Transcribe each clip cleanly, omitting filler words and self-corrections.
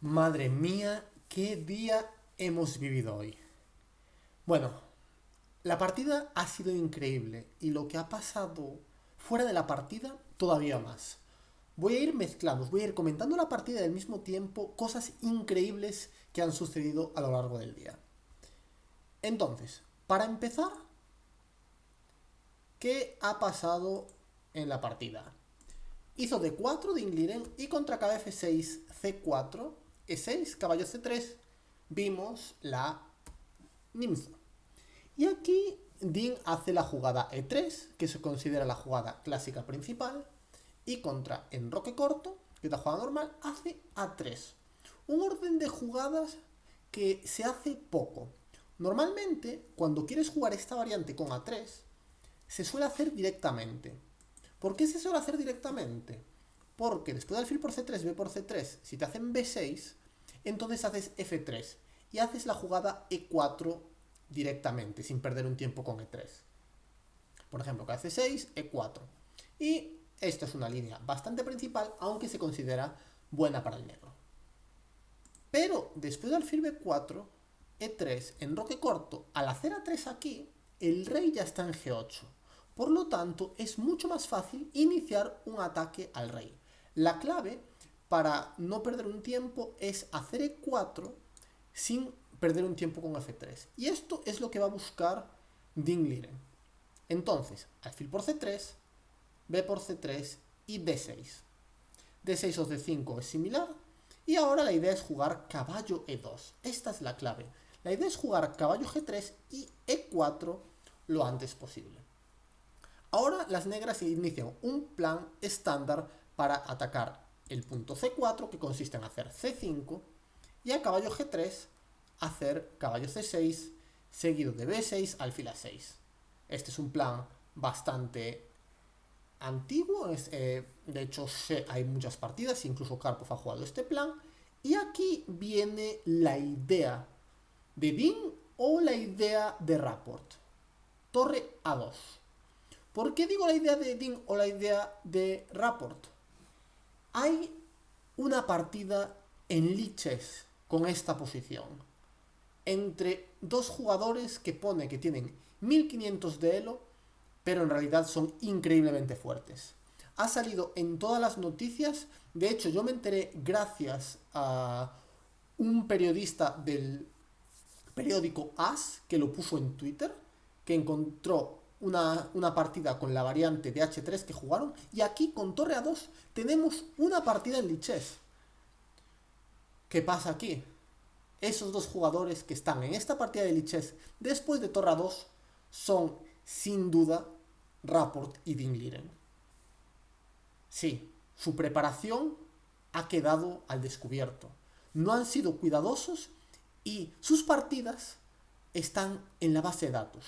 Madre mía, qué día hemos vivido hoy. Bueno, la partida ha sido increíble y lo que ha pasado fuera de la partida todavía más. Voy a ir mezclando, voy a ir comentando la partida y al mismo tiempo cosas increíbles que han sucedido a lo largo del día. Entonces, para empezar, ¿qué ha pasado en la partida? Hizo D4 de Ingliren y contra KF6 C4 E6 caballo C3 vimos la Nimzo. Y aquí Dean hace la jugada E3, que se considera la jugada clásica principal, y contra enroque corto, que es la jugada normal, hace A3. Un orden de jugadas que se hace poco. Normalmente, cuando quieres jugar esta variante con A3, se suele hacer directamente. ¿Por qué se suele hacer directamente? Porque después del alfil por C3, B por C3, si te hacen B6, entonces haces F3 y haces la jugada E4 directamente, sin perder un tiempo con E3. Por ejemplo, KC6, E4. Y esta es una línea bastante principal, aunque se considera buena para el negro. Pero después del alfil B4, E3, enroque corto, al hacer A3 aquí, el rey ya está en G8. Por lo tanto, es mucho más fácil iniciar un ataque al rey. La clave para no perder un tiempo es hacer E4 sin perder un tiempo con F3. Y esto es lo que va a buscar Dean Liren. Entonces, alfil por C3, B por C3 y D6. D6 o D5 es similar. Y ahora la idea es jugar caballo E2. Esta es la clave. La idea es jugar caballo G3 y E4 lo antes posible. Ahora las negras inician un plan estándar para atacar el punto C4, que consiste en hacer C5, y a caballo G3 hacer caballo C6, seguido de B6, alfil A6. Este es un plan bastante antiguo, de hecho hay muchas partidas, incluso Karpov ha jugado este plan, y aquí viene la idea de Dean o la idea de Rapport. Torre A2. ¿Por qué digo la idea de Dean o la idea de Rapport? Hay una partida en liches con esta posición entre dos jugadores que pone que tienen 1500 de elo, pero en realidad son increíblemente fuertes. Ha salido en todas las noticias. De hecho, yo me enteré gracias a un periodista del periódico AS que lo puso en Twitter, que encontró una partida con la variante de H3 que jugaron, y aquí con Torre A2 tenemos una partida en lichess. ¿Qué pasa aquí? Esos dos jugadores que están en esta partida de lichess después de Torre A2 son, sin duda, Rapport y Dean Liren. Sí, su preparación ha quedado al descubierto. No han sido cuidadosos y sus partidas están en la base de datos.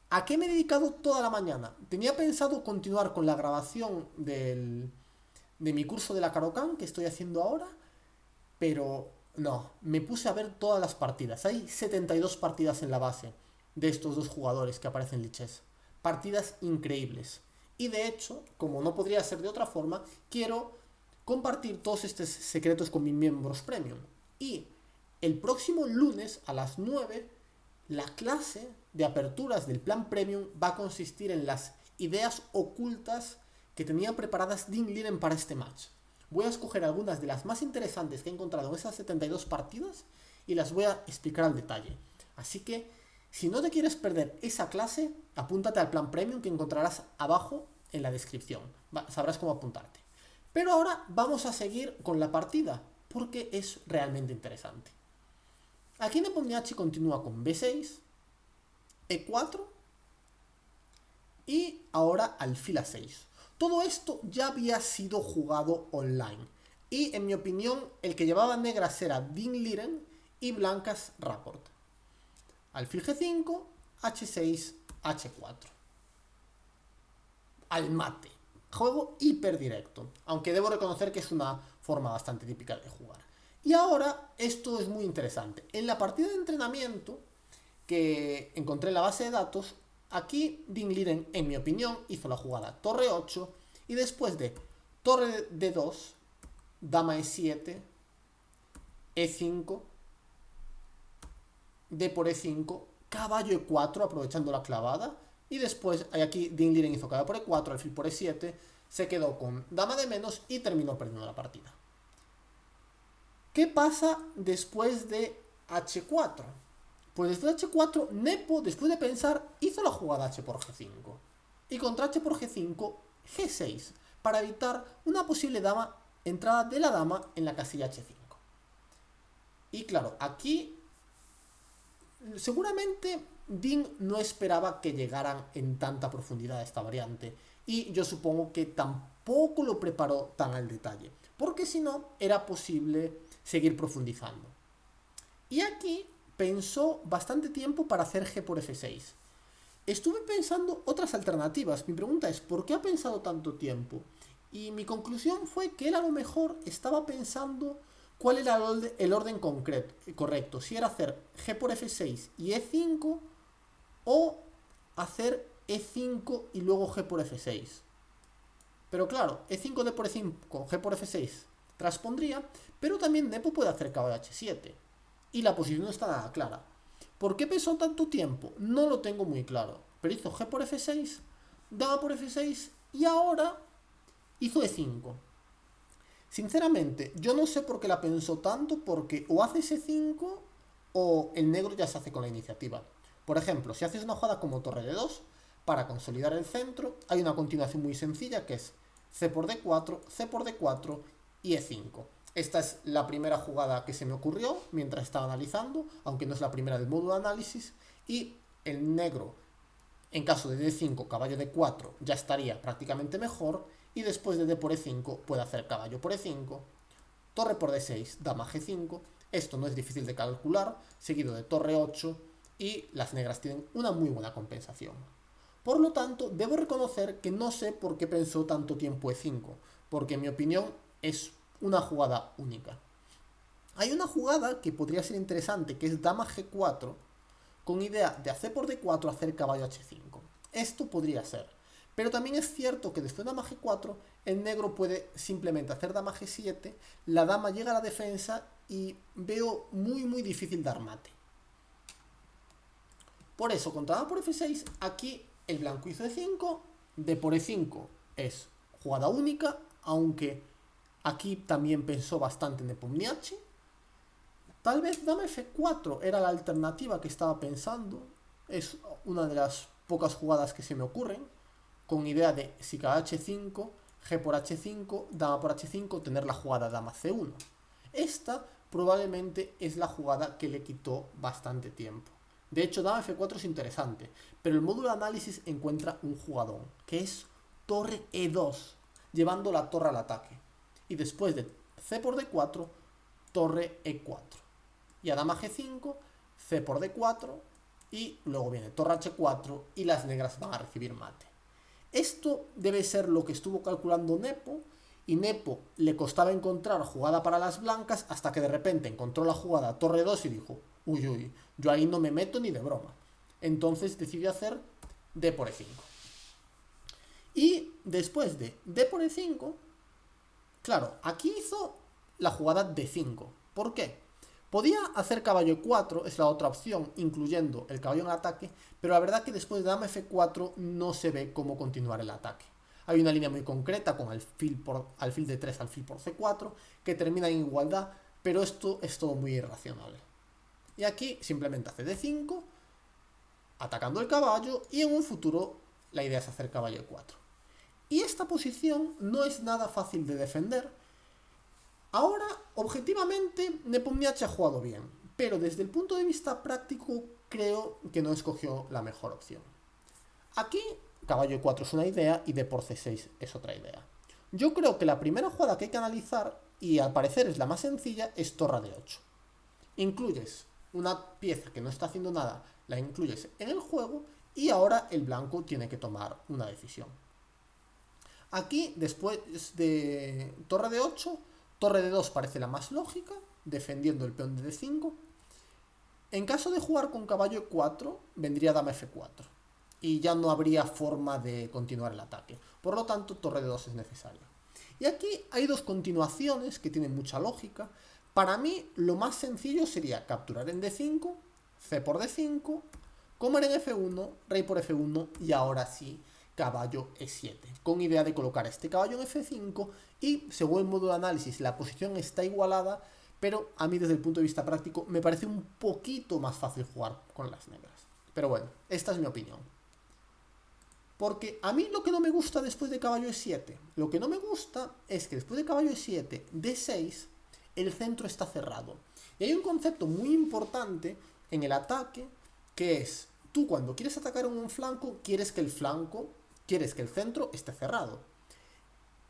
¿A qué me he dedicado toda la mañana? Tenía pensado continuar con la grabación de mi curso de la Caro-Kann que estoy haciendo ahora, pero no, me puse a ver todas las partidas. Hay 72 partidas en la base de estos dos jugadores que aparecen en lichess. Partidas increíbles. Y de hecho, como no podría ser de otra forma, quiero compartir todos estos secretos con mis miembros premium. Y el próximo lunes a las 9, la clase de aperturas del plan premium va a consistir en las ideas ocultas que tenía preparadas Dean Liren para este match. Voy a escoger algunas de las más interesantes que he encontrado en esas 72 partidas y las voy a explicar al detalle. Así que, si no te quieres perder esa clase, apúntate al plan premium que encontrarás abajo en la descripción. Sabrás cómo apuntarte. Pero ahora vamos a seguir con la partida, porque es realmente interesante. Aquí Nepomniachtchi continúa con B6, E4 y ahora alfil A6. Todo esto ya había sido jugado online. Y en mi opinión, el que llevaba negras era Dean Liren y blancas Rapport. Alfil G5, H6, H4. Al mate. Juego hiper directo. Aunque debo reconocer que es una forma bastante típica de jugar. Y ahora, esto es muy interesante. En la partida de entrenamiento que encontré en la base de datos, aquí Dean Liren, en mi opinión, hizo la jugada torre 8 y después de torre D2, dama E7 E5, D por E5, caballo E4 aprovechando la clavada. Y después, aquí Ding Liren hizo caballo por E4, alfil por E7, se quedó con dama de menos y terminó perdiendo la partida. ¿Qué pasa después de H4? Pues después de H4, Nepo, después de pensar, hizo la jugada H por G5. Y contra H por G5, G6, para evitar una posible entrada de la dama en la casilla H5. Y claro, aquí seguramente Ding no esperaba que llegaran en tanta profundidad a esta variante. Y yo supongo que tampoco lo preparó tan al detalle. Porque si no, era posible seguir profundizando. Y aquí pensó bastante tiempo para hacer G por F6. Estuve pensando otras alternativas. Mi pregunta es, ¿por qué ha pensado tanto tiempo? Y mi conclusión fue que él a lo mejor estaba pensando cuál era el orden correcto. Si era hacer G por F6 y E5 o hacer E5 y luego G por F6. Pero claro, E5, D por E5, G por F6 transpondría, pero también Nepo puede hacer caballo H7. Y la posición no está nada clara. ¿Por qué pensó tanto tiempo? No lo tengo muy claro. Pero hizo G por F6, dama por F6 y ahora hizo E5. Sinceramente, yo no sé por qué la pensó tanto, porque o haces E5 o el negro ya se hace con la iniciativa. Por ejemplo, si haces una jugada como torre de 2, para consolidar el centro, hay una continuación muy sencilla que es C por D4, C por D4 y E5. Esta es la primera jugada que se me ocurrió mientras estaba analizando, aunque no es la primera del módulo de análisis, y el negro, en caso de D5, caballo D4, ya estaría prácticamente mejor, y después de D por E5 puede hacer caballo por E5, torre por D6, dama G5, esto no es difícil de calcular, seguido de torre 8, y las negras tienen una muy buena compensación. Por lo tanto, debo reconocer que no sé por qué pensó tanto tiempo E5, porque en mi opinión es una jugada única. Hay una jugada que podría ser interesante, que es dama G4, con idea de hacer por D4 hacer caballo H5. Esto podría ser. Pero también es cierto que después de dama G4, el negro puede simplemente hacer dama G7, la dama llega a la defensa y veo muy difícil dar mate. Por eso, contra dama por F6, aquí el blanco hizo E5, D por E5 es jugada única, aunque aquí también pensó bastante en Nepomniachtchi. Tal vez dama F4 era la alternativa que estaba pensando. Es una de las pocas jugadas que se me ocurren, con idea de si caballo H5, G por H5, dama por H5, tener la jugada dama C1. Esta probablemente es la jugada que le quitó bastante tiempo. De hecho, dama F4 es interesante, pero el módulo de análisis encuentra un jugadón, que es torre E2, llevando la torre al ataque. Y después de C por D4, torre E4. Y a dama G5, C por D4, y luego viene torre H4 y las negras van a recibir mate. Esto debe ser lo que estuvo calculando Nepo, y Nepo le costaba encontrar jugada para las blancas hasta que de repente encontró la jugada torre 2 y dijo, uy, yo ahí no me meto ni de broma. Entonces decidió hacer D por E5. Y después de D por E5, claro, aquí hizo la jugada D5. ¿Por qué? Podía hacer caballo E4, es la otra opción, incluyendo el caballo en ataque, pero la verdad que después de dama F4 no se ve cómo continuar el ataque. Hay una línea muy concreta con alfil de 3, alfil por C4, que termina en igualdad, pero esto es todo muy irracional. Y aquí simplemente hace D5, atacando el caballo, y en un futuro la idea es hacer caballo E4. Y esta posición no es nada fácil de defender. Ahora, objetivamente, Nepomniachtchi ha jugado bien, pero desde el punto de vista práctico creo que no escogió la mejor opción. Aquí, caballo E4 es una idea y D por C6 es otra idea. Yo creo que la primera jugada que hay que analizar, y al parecer es la más sencilla, es torre D8. Incluyes una pieza que no está haciendo nada, la incluyes en el juego y ahora el blanco tiene que tomar una decisión. Aquí, después de torre D8, torre D2 parece la más lógica, defendiendo el peón de D5. En caso de jugar con caballo E4, vendría dama F4. Y ya no habría forma de continuar el ataque. Por lo tanto, torre D2 es necesaria. Y aquí hay dos continuaciones que tienen mucha lógica, Para mí, lo más sencillo sería capturar en D5, C por D5, comer en F1, rey por F1 y ahora sí, caballo E7. Con idea de colocar este caballo en F5 y, según el módulo de análisis, la posición está igualada, pero a mí desde el punto de vista práctico me parece un poquito más fácil jugar con las negras. Pero bueno, esta es mi opinión. Porque a mí lo que no me gusta después de caballo E7, lo que no me gusta es que después de caballo E7, D6, el centro está cerrado. Y hay un concepto muy importante en el ataque, que es, tú cuando quieres atacar en un flanco, quieres que el centro esté cerrado.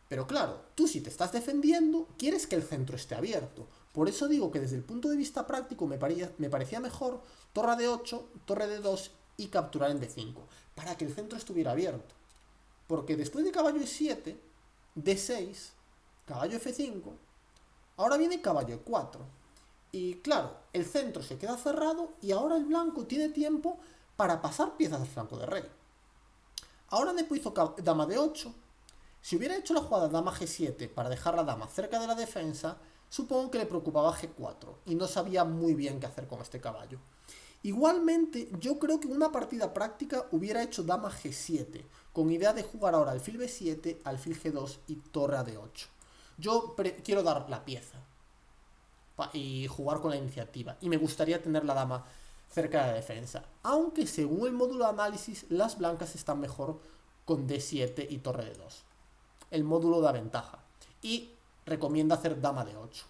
Pero claro, tú si te estás defendiendo, quieres que el centro esté abierto. Por eso digo que desde el punto de vista práctico me parecía mejor torre a D8, torre D2 y capturar en D5, para que el centro estuviera abierto. Porque después de caballo E7, D6, caballo F5, ahora viene caballo E4. Y claro, el centro se queda cerrado y ahora el blanco tiene tiempo para pasar piezas al flanco de rey. Ahora Nepo hizo dama D8. Si hubiera hecho la jugada dama G7 para dejar la dama cerca de la defensa, supongo que le preocupaba G4 y no sabía muy bien qué hacer con este caballo. Igualmente, yo creo que en una partida práctica hubiera hecho dama G7, con idea de jugar ahora alfil B7, alfil G2 y torre a D8. Yo quiero dar la pieza y jugar con la iniciativa, y me gustaría tener la dama cerca de la defensa, aunque según el módulo de análisis, las blancas están mejor con D7 y torre D2. El módulo da ventaja, y recomienda hacer dama D8.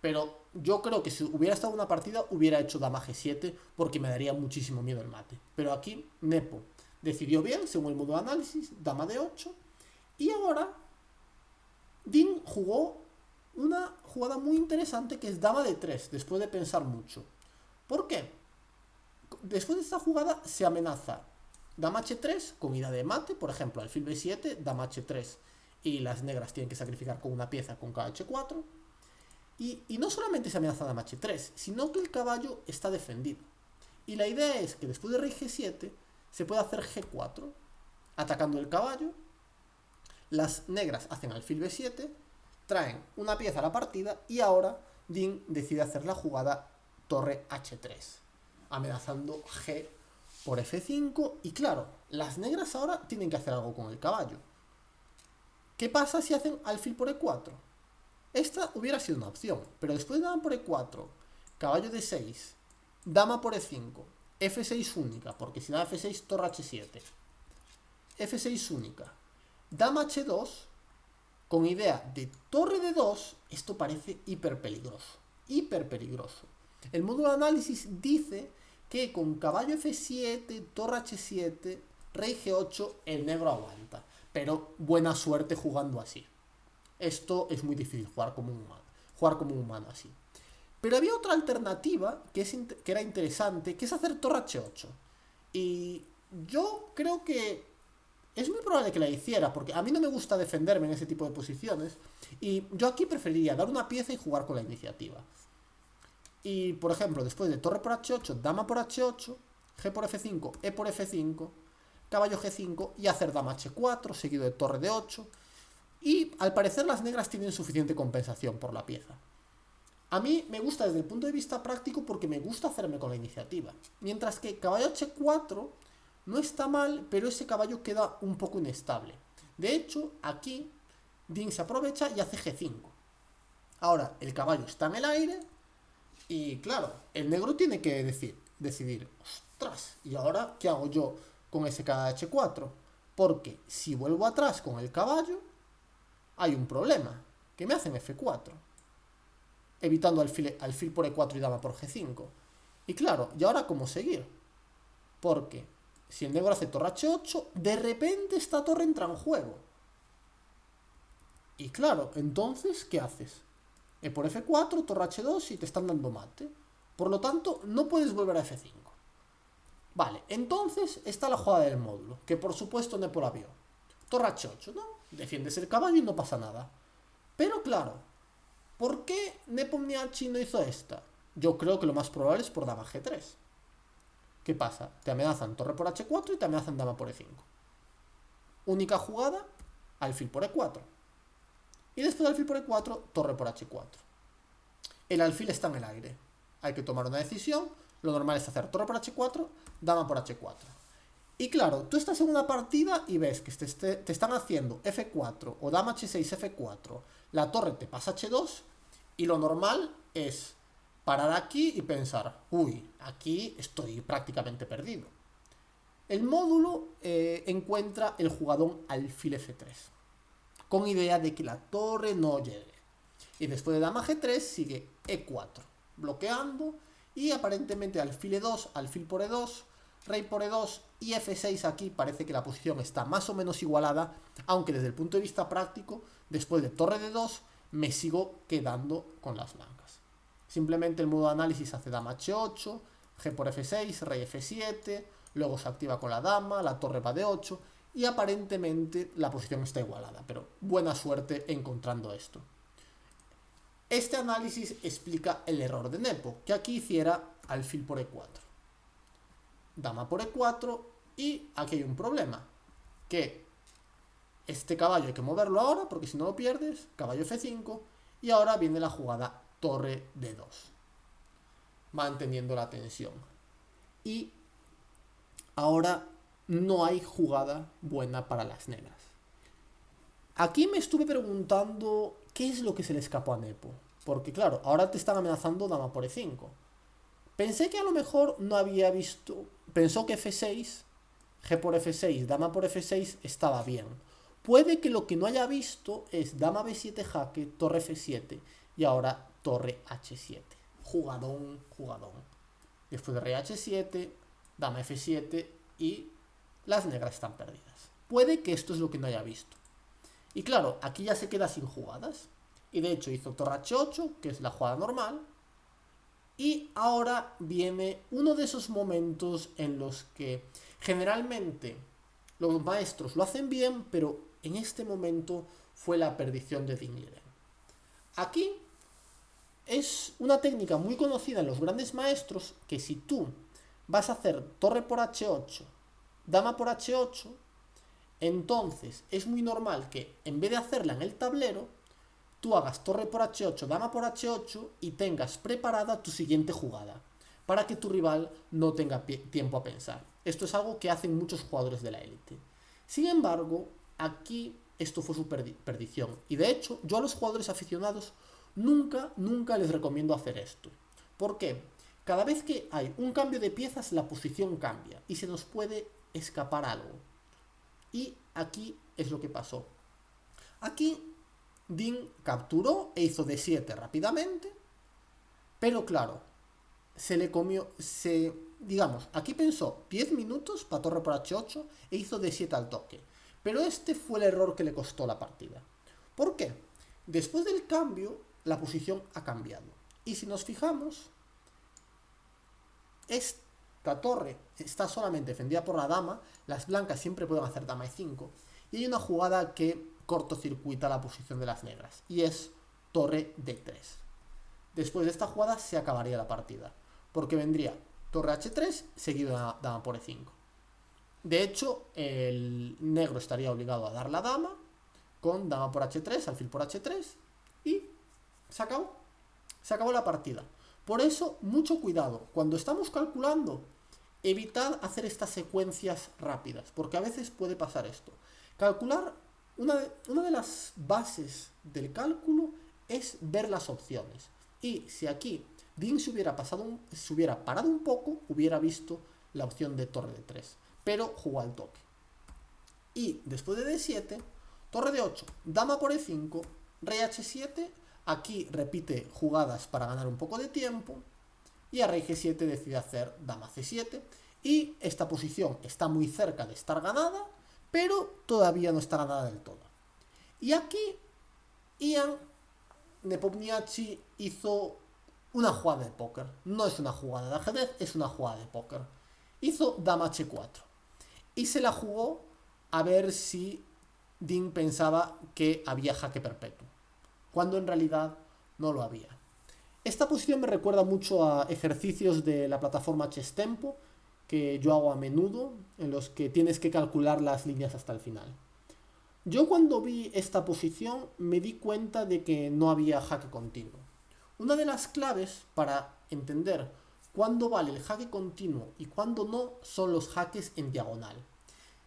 Pero yo creo que si hubiera estado en una partida, hubiera hecho dama G7, porque me daría muchísimo miedo el mate. Pero aquí, Nepo decidió bien, según el módulo de análisis, dama D8, y ahora Dean jugó una jugada muy interesante que es dama D3, después de pensar mucho. ¿Por qué? Después de esta jugada se amenaza dama H3 con idea de mate, por ejemplo, alfil B7, dama H3 y las negras tienen que sacrificar con una pieza con KH4. Y no solamente se amenaza dama H3, sino que el caballo está defendido. Y la idea es que después de rey G7 se puede hacer G4, atacando el caballo. Las negras hacen alfil B7, traen una pieza a la partida y ahora Dean decide hacer la jugada torre H3, amenazando G por F5. Y claro, las negras ahora tienen que hacer algo con el caballo. ¿Qué pasa si hacen alfil por E4? Esta hubiera sido una opción, pero después de dama por E4, caballo D6, dama por E5, F6 única, porque si da F6, torre H7, F6 única, dama H2, con idea de torre D2, esto parece hiper peligroso, hiper peligroso. El módulo de análisis dice que con caballo F7, torre H7, rey G8, el negro aguanta, pero buena suerte jugando así. Esto es muy difícil jugar como un humano así. Pero había otra alternativa que era interesante, que es hacer torre H8. Y yo creo que es muy probable que la hiciera, porque a mí no me gusta defenderme en ese tipo de posiciones. Y yo aquí preferiría dar una pieza y jugar con la iniciativa. Y, por ejemplo, después de torre por H8, dama por H8, G por F5, E por F5, caballo G5 y hacer dama H4, seguido de torre D8. Y al parecer las negras tienen suficiente compensación por la pieza. A mí me gusta desde el punto de vista práctico porque me gusta hacerme con la iniciativa. Mientras que caballo H4 no está mal, pero ese caballo queda un poco inestable. De hecho, aquí Dean se aprovecha y hace G5. Ahora, el caballo está en el aire y claro, el negro tiene que decidir, ostras, ¿y ahora qué hago yo con ese H4? Porque si vuelvo atrás con el caballo, hay un problema, que me hacen F4, evitando alfil por E4 y dama por G5. Y claro, ¿y ahora cómo seguir? Porque si el negro hace torre H8, de repente esta torre entra en juego. Y claro, entonces, ¿qué haces? E por F4, torre H2 y te están dando mate. Por lo tanto, no puedes volver a F5. Vale, entonces está la jugada del módulo, que por supuesto Nepo la vio. Torre H8, ¿no? Defiendes el caballo y no pasa nada. Pero claro, ¿por qué Nepo Mniachtchi no hizo esta? Yo creo que lo más probable es por dama G3. ¿Qué pasa? Te amenazan torre por H4 y te amenazan dama por E5. Única jugada, alfil por E4. Y después de alfil por E4, torre por H4. El alfil está en el aire. Hay que tomar una decisión. Lo normal es hacer torre por h4, dama por h4. Y claro, tú estás en una partida y ves que te están haciendo f4 o dama h6, f4. La torre te pasa h2 y lo normal es parar aquí y pensar, uy, aquí estoy prácticamente perdido. El módulo encuentra el jugador alfil f3, con idea de que la torre no llegue. Y después de dama g3 sigue e4, bloqueando, y aparentemente alfil e2, alfil por e2, rey por e2 y f6 aquí parece que la posición está más o menos igualada, aunque desde el punto de vista práctico, después de torre de 2, me sigo quedando con las blancas. Simplemente el modo de análisis hace dama h8, g por f6, rey f7, luego se activa con la dama, la torre va de 8 y aparentemente la posición está igualada, pero buena suerte encontrando esto. Este análisis explica el error de Nepo, que aquí hiciera alfil por e4, dama por e4 y aquí hay un problema, que este caballo hay que moverlo ahora porque si no lo pierdes, caballo f5 y ahora viene la jugada torre d2, manteniendo la tensión. Y ahora no hay jugada buena para las negras. Aquí me estuve preguntando qué es lo que se le escapó a Nepo. Porque claro, ahora te están amenazando dama por e5. Pensé que a lo mejor no había visto... Pensó que f6, g por f6, dama por f6 estaba bien. Puede que lo que no haya visto es dama b7 jaque, torre f7 y ahora torre h7. Jugadón, jugadón. Después de rey h7, dama f7 y las negras están perdidas. Puede que esto es lo que no haya visto. Y claro, aquí ya se queda sin jugadas. Y de hecho hizo torre h8, que es la jugada normal. Y ahora viene uno de esos momentos en los que generalmente los maestros lo hacen bien, pero en este momento fue la perdición de Dingleren. Aquí es una técnica muy conocida en los grandes maestros, que si tú vas a hacer torre por h8, dama por h8, entonces es muy normal que en vez de hacerla en el tablero, tú hagas torre por h8, dama por h8 y tengas preparada tu siguiente jugada, para que tu rival no tenga tiempo a pensar. Esto es algo que hacen muchos jugadores de la élite. Sin embargo, aquí esto fue su perdición. Y de hecho, yo a los jugadores aficionados nunca les recomiendo hacer esto. ¿Por qué? Cada vez que hay un cambio de piezas, la posición cambia y se nos puede escapar algo. Y aquí es lo que pasó. Aquí Din capturó e hizo d7 rápidamente, pero claro, se le comió, digamos, aquí pensó 10 minutos para torre por h8 e hizo d7 al toque. Pero este fue el error que le costó la partida. ¿Por qué? Después del cambio, la posición ha cambiado. Y si nos fijamos, esta torre está solamente defendida por la dama, las blancas siempre pueden hacer dama e5, y hay una jugada que cortocircuita la posición de las negras, y es torre d3. Después de esta jugada se acabaría la partida, porque vendría torre h3 seguido de dama por e5. De hecho, el negro estaría obligado a dar la dama, con dama por h3, alfil por h3, y se acabó la partida. Por eso, mucho cuidado, cuando estamos calculando, evitad hacer estas secuencias rápidas, porque a veces puede pasar esto. Calcular, una de las bases del cálculo es ver las opciones. Y si aquí Din se hubiera parado un poco, hubiera visto la opción de torre de 3, pero jugó al toque. Y después de d7, torre de 8, dama por e5, rey h7, aquí repite jugadas para ganar un poco de tiempo, y a rey g7 decide hacer dama c7, y esta posición está muy cerca de estar ganada, pero todavía no está ganada del todo. Y aquí Ian Nepomniachtchi hizo una jugada de póker. No es una jugada de ajedrez, es una jugada de póker. Hizo dama h4 y se la jugó a ver si Din pensaba que había jaque perpetuo, cuando en realidad no lo había. Esta posición me recuerda mucho a ejercicios de la plataforma Chess Tempo, que yo hago a menudo, en los que tienes que calcular las líneas hasta el final. Yo cuando vi esta posición me di cuenta de que no había jaque continuo. Una de las claves para entender cuándo vale el jaque continuo y cuándo no son los jaques en diagonal.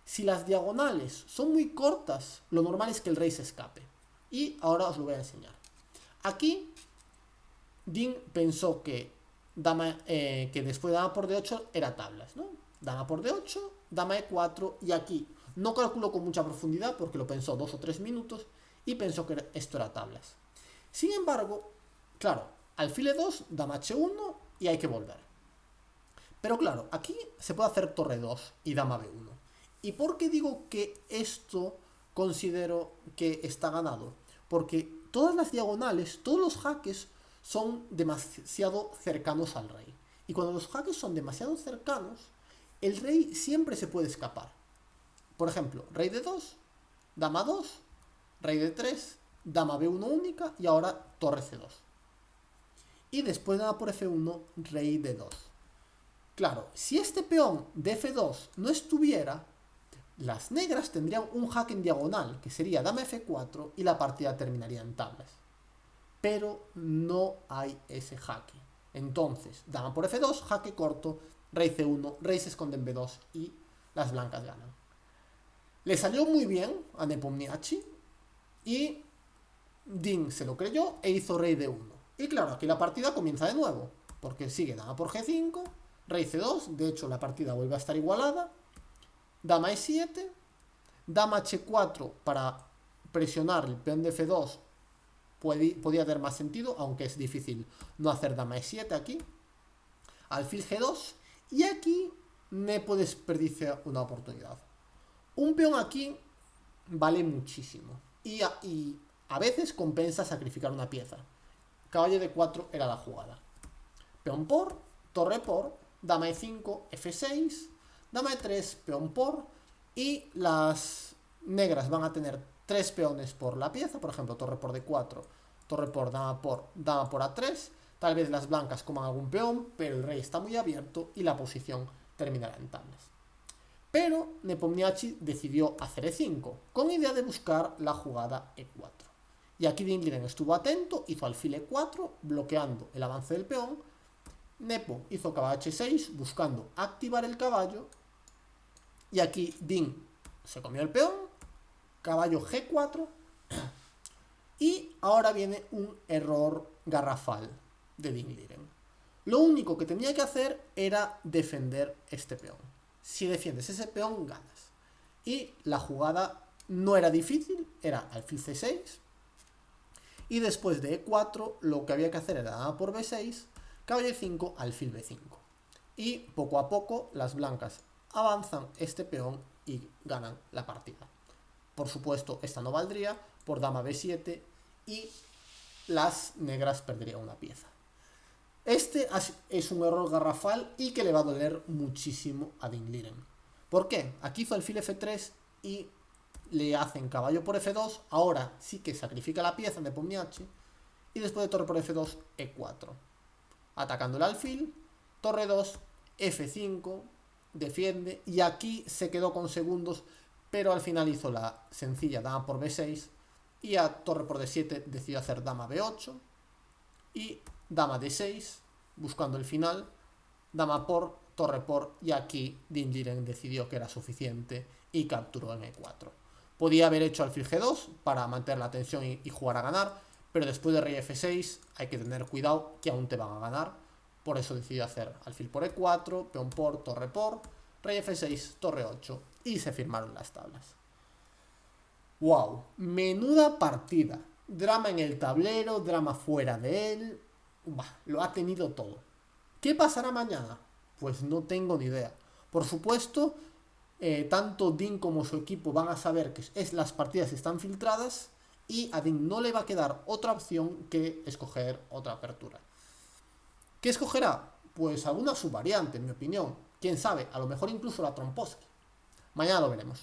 Si las diagonales son muy cortas, lo normal es que el rey se escape. Y ahora os lo voy a enseñar. Aquí, Dean pensó que, que después de dama por d8 era tablas, ¿no? Dama por d8, dama e4, y aquí no calculó con mucha profundidad porque lo pensó 2 o 3 minutos y pensó que esto era tablas. Sin embargo, claro, alfil e2, dama h1 y hay que volver. Pero claro, aquí se puede hacer torre 2 y dama b1. ¿Y por qué digo que esto considero que está ganado? Porque todas las diagonales, todos los jaques son demasiado cercanos al rey. Y cuando los jaques son demasiado cercanos, el rey siempre se puede escapar. Por ejemplo, rey de 2, dama 2, rey de 3, dama b1 única y ahora torre c2. Y después dama por f1, rey de 2. Claro, si este peón de f2 no estuviera, las negras tendrían un jaque en diagonal, que sería dama f4 y la partida terminaría en tablas. Pero no hay ese jaque. Entonces, dama por f2, jaque corto, rey c1, rey se esconde en b2 y las blancas ganan. Le salió muy bien a Nepomniachtchi y Dean se lo creyó e hizo rey d1. Y claro, aquí la partida comienza de nuevo, porque sigue dama por g5, rey c2, de hecho la partida vuelve a estar igualada, dama e7, dama h4 para presionar el peón de f2 podía tener más sentido, aunque es difícil no hacer dama e7 aquí, alfil g2, y aquí Nepo desperdicia una oportunidad. Un peón aquí vale muchísimo, y a veces compensa sacrificar una pieza. Caballo de 4 era la jugada. Peón por, torre por, dama e5, f6, dama e3, peón por, y las negras van a tener 3 peones por la pieza, por ejemplo, torre por d4, torre por, dama por a3, tal vez las blancas coman algún peón, pero el rey está muy abierto y la posición terminará en tablas. Pero Nepomniachtchi decidió hacer e5, con idea de buscar la jugada e4. Y aquí Dingliren estuvo atento, hizo alfil e4, bloqueando el avance del peón. Nepo hizo caballo h6, buscando activar el caballo. Y aquí Din se comió el peón, caballo g4. Y ahora viene un error garrafal de Dingliren. Lo único que tenía que hacer era defender este peón. Si defiendes ese peón, ganas. Y la jugada no era difícil, era alfil c6. Y después de e4, lo que había que hacer era dama por b6, caballo e5, alfil b5. Y poco a poco las blancas avanzan este peón y ganan la partida. Por supuesto, esta no valdría por dama b7 y las negras perderían una pieza. Este es un error garrafal y que le va a doler muchísimo a Dingliren. ¿Por qué? Aquí hizo alfil f3 y le hacen caballo por f2, ahora sí que sacrifica la pieza de Nepomniachtchi, y después de torre por f2, e4. Atacando el alfil, torre 2, f5, defiende, y aquí se quedó con segundos, pero al final hizo la sencilla dama por b6, y a torre por d7 decidió hacer dama b8, y dama d6, buscando el final, dama por, torre por, y aquí Dingliren decidió que era suficiente y capturó en e4. Podía haber hecho alfil g2 para mantener la tensión y jugar a ganar, pero después de rey f6 hay que tener cuidado que aún te van a ganar. Por eso decidió hacer alfil por e4, peón por, torre por, rey f6, torre 8 y se firmaron las tablas. ¡Wow! Menuda partida. Drama en el tablero, drama fuera de él. Lo ha tenido todo. ¿Qué pasará mañana? Pues no tengo ni idea. Por supuesto, tanto Dean como su equipo van a saber que las partidas están filtradas y a Dean no le va a quedar otra opción que escoger otra apertura. ¿Qué escogerá? Pues alguna subvariante, en mi opinión. Quién sabe, a lo mejor incluso la Trompowsky. Mañana lo veremos.